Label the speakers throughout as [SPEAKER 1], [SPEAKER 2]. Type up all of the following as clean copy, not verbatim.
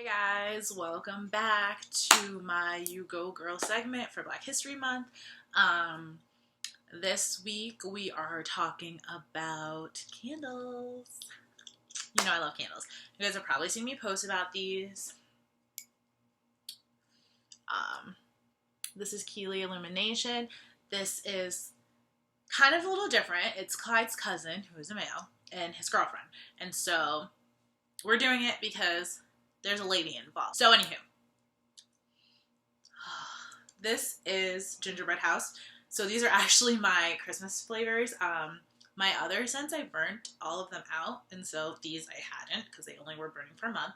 [SPEAKER 1] Hey guys, welcome back to my You Go Girl segment for Black History Month. This week we are talking about candles. You know I love candles. You guys have probably seen me post about these. This is K.Lee Illumination. This is kind of a little different. It's Clyde's cousin, who is a male, and his girlfriend. And so we're doing it because there's a lady involved. So anywho, this is Gingerbread House. So these are actually my Christmas flavors. My other scents, I burnt all of them out. And so these I hadn't because they only were burning for a month.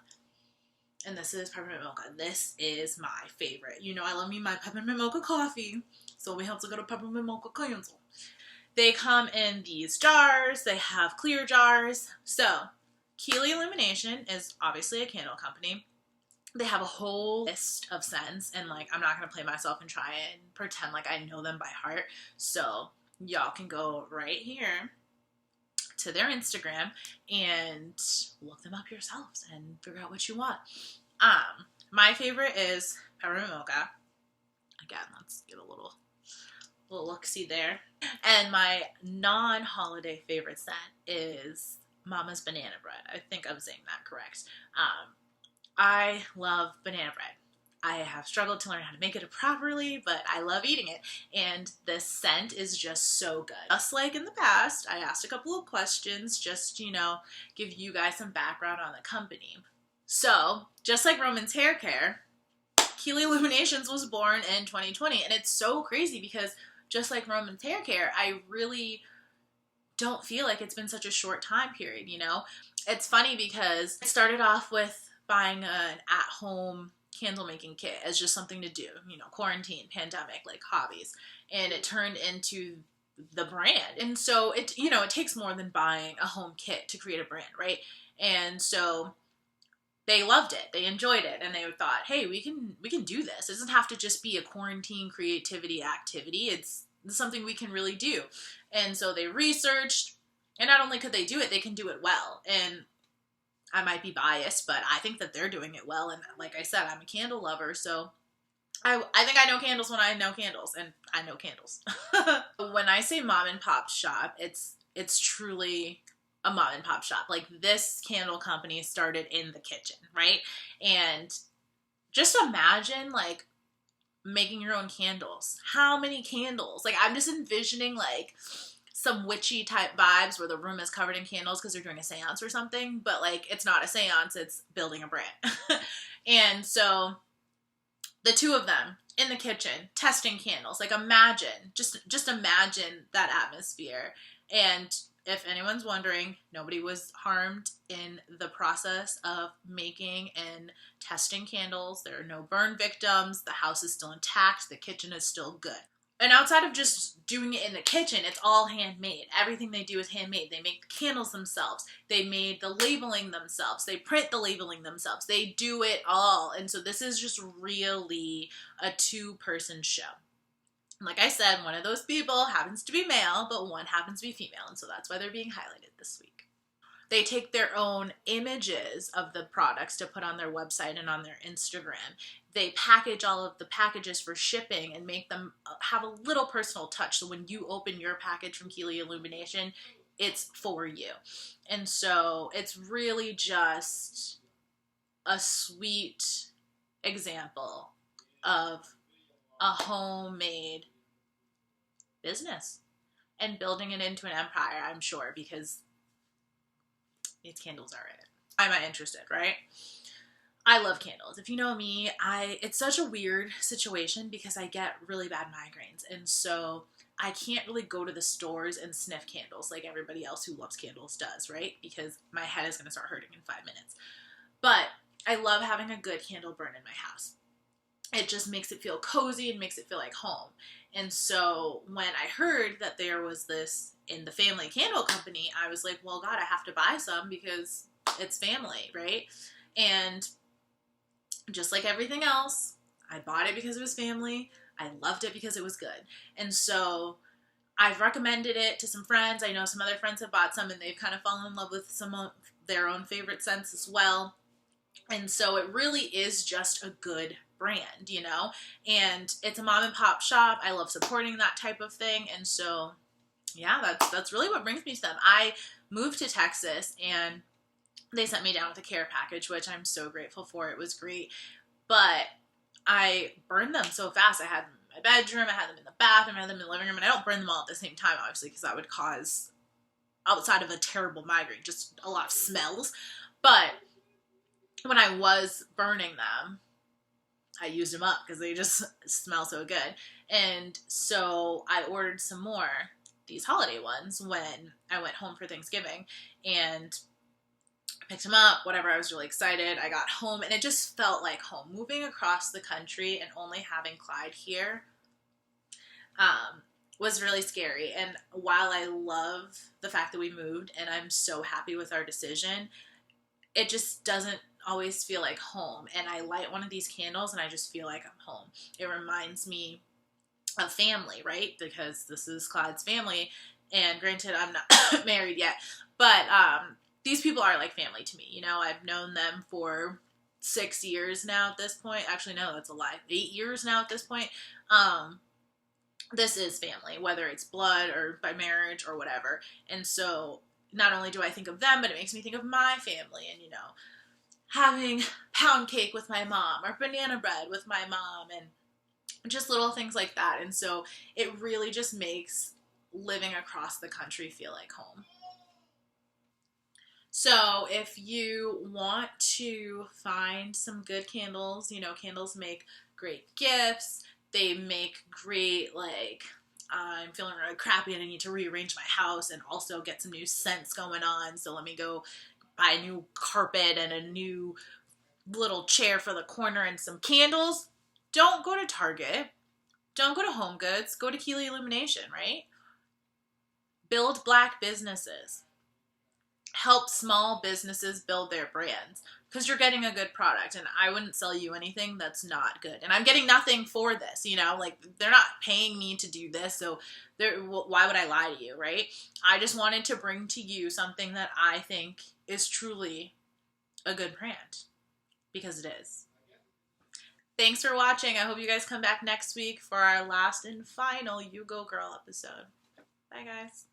[SPEAKER 1] And this is peppermint mocha. This is my favorite. You know I love me my peppermint mocha coffee. So we have to go to peppermint mocha candle. They come in these jars. They have clear jars. So K.Lee Illumination is obviously a candle company. They have a whole list of scents, and like I'm not going to play myself and try and pretend like I know them by heart. So y'all can go right here to their Instagram and look them up yourselves and figure out what you want. My favorite is peppermint mocha. Again, let's get a little look-see there. And my non-holiday favorite scent is Mama's banana bread. I think I'm saying that correct. I love banana bread. I have struggled to learn how to make it properly, but I love eating it. And this scent is just so good. Just like in the past, I asked a couple of questions just, give you guys some background on the company. So, just like Roman's hair care, K.Lee Illuminations was born in 2020. And it's so crazy because just like Roman's hair care, I really don't feel like it's been such a short time period, It's funny because it started off with buying an at-home candle making kit as just something to do, quarantine, pandemic, like hobbies. And it turned into the brand. And so it takes more than buying a home kit to create a brand, right? And so they loved it. They enjoyed it. And they thought, hey, we can do this. It doesn't have to just be a quarantine creativity activity. It's something we can really do. And so they researched, and not only could they do it, they can do it well. And I might be biased, but I think that they're doing it well. And like I said, I'm a candle lover, so I think I know candles when I know candles, and I know candles. When I say mom and pop shop, it's truly a mom and pop shop. Like, this candle company started in the kitchen, right? And just imagine, like, making your own candles. How many candles? Like, I'm just envisioning, like, some witchy type vibes where the room is covered in candles because they're doing a seance or something, but like it's not a seance, it's building a brand. And so the two of them in the kitchen testing candles, like imagine, just imagine that atmosphere. And if anyone's wondering, nobody was harmed in the process of making and testing candles. There are no burn victims. The house is still intact. The kitchen is still good. And outside of just doing it in the kitchen, it's all handmade. Everything they do is handmade. They make the candles themselves. They made the labeling themselves. They print the labeling themselves. They do it all. And so this is just really a two-person show. Like I said, one of those people happens to be male, but one happens to be female. And so that's why they're being highlighted this week. They take their own images of the products to put on their website and on their Instagram. They package all of the packages for shipping and make them have a little personal touch. So when you open your package from K.Lee Illumination, it's for you. And so it's really just a sweet example of a homemade business and building it into an empire, I'm sure, because these candles are in it. I'm not interested, right? I love candles. If you know me, it's such a weird situation because I get really bad migraines. And so I can't really go to the stores and sniff candles like everybody else who loves candles does, right? Because my head is going to start hurting in 5 minutes. But I love having a good candle burn in my house. It just makes it feel cozy and makes it feel like home. And so when I heard that there was this in the family candle company, I was like, well, God, I have to buy some because it's family, right? And just like everything else, I bought it because it was family. I loved it because it was good. And so I've recommended it to some friends. I know some other friends have bought some and they've kind of fallen in love with some of their own favorite scents as well. And so it really is just a good brand, you know? And it's a mom and pop shop. I love supporting that type of thing. And so, yeah, that's really what brings me to them. I moved to Texas and they sent me down with a care package, which I'm so grateful for. It was great. But I burned them so fast. I had them in my bedroom, I had them in the bathroom, I had them in the living room, and I don't burn them all at the same time, obviously, because that would cause, outside of a terrible migraine, just a lot of smells. But when I was burning them, I used them up because they just smell so good. And so I ordered some more, these holiday ones, when I went home for Thanksgiving, and picked them up, whatever. I was really excited. I got home and it just felt like home. Moving across the country and only having Clyde here was really scary. And while I love the fact that we moved and I'm so happy with our decision, it just doesn't always feel like home. And I light one of these candles and I just feel like I'm home. It reminds me of family, right? Because this is Clyde's family. And granted, I'm not married yet, but these people are like family to me. You know, I've known them for 6 years now at this point. Actually, no, that's a lie. 8 years now at this point. This is family, whether it's blood or by marriage or whatever. And so not only do I think of them, but it makes me think of my family and, you know, having pound cake with my mom or banana bread with my mom and just little things like that. And so it really just makes living across the country feel like home. So if you want to find some good candles, you know, candles make great gifts. They make great, like, I'm feeling really crappy and I need to rearrange my house and also get some new scents going on. So let me go buy a new carpet and a new little chair for the corner and some candles. Don't go to Target. Don't go to Home Goods. Go to K.Lee Illumination, right? Build Black businesses. Help small businesses build their brands because you're getting a good product, and I wouldn't sell you anything that's not good. And I'm getting nothing for this, you know, like they're not paying me to do this, so why would I lie to you, right? I just wanted to bring to you something that I think is truly a good brand because it is. Thanks for watching. I hope you guys come back next week for our last and final You Go Girl episode. Bye, guys.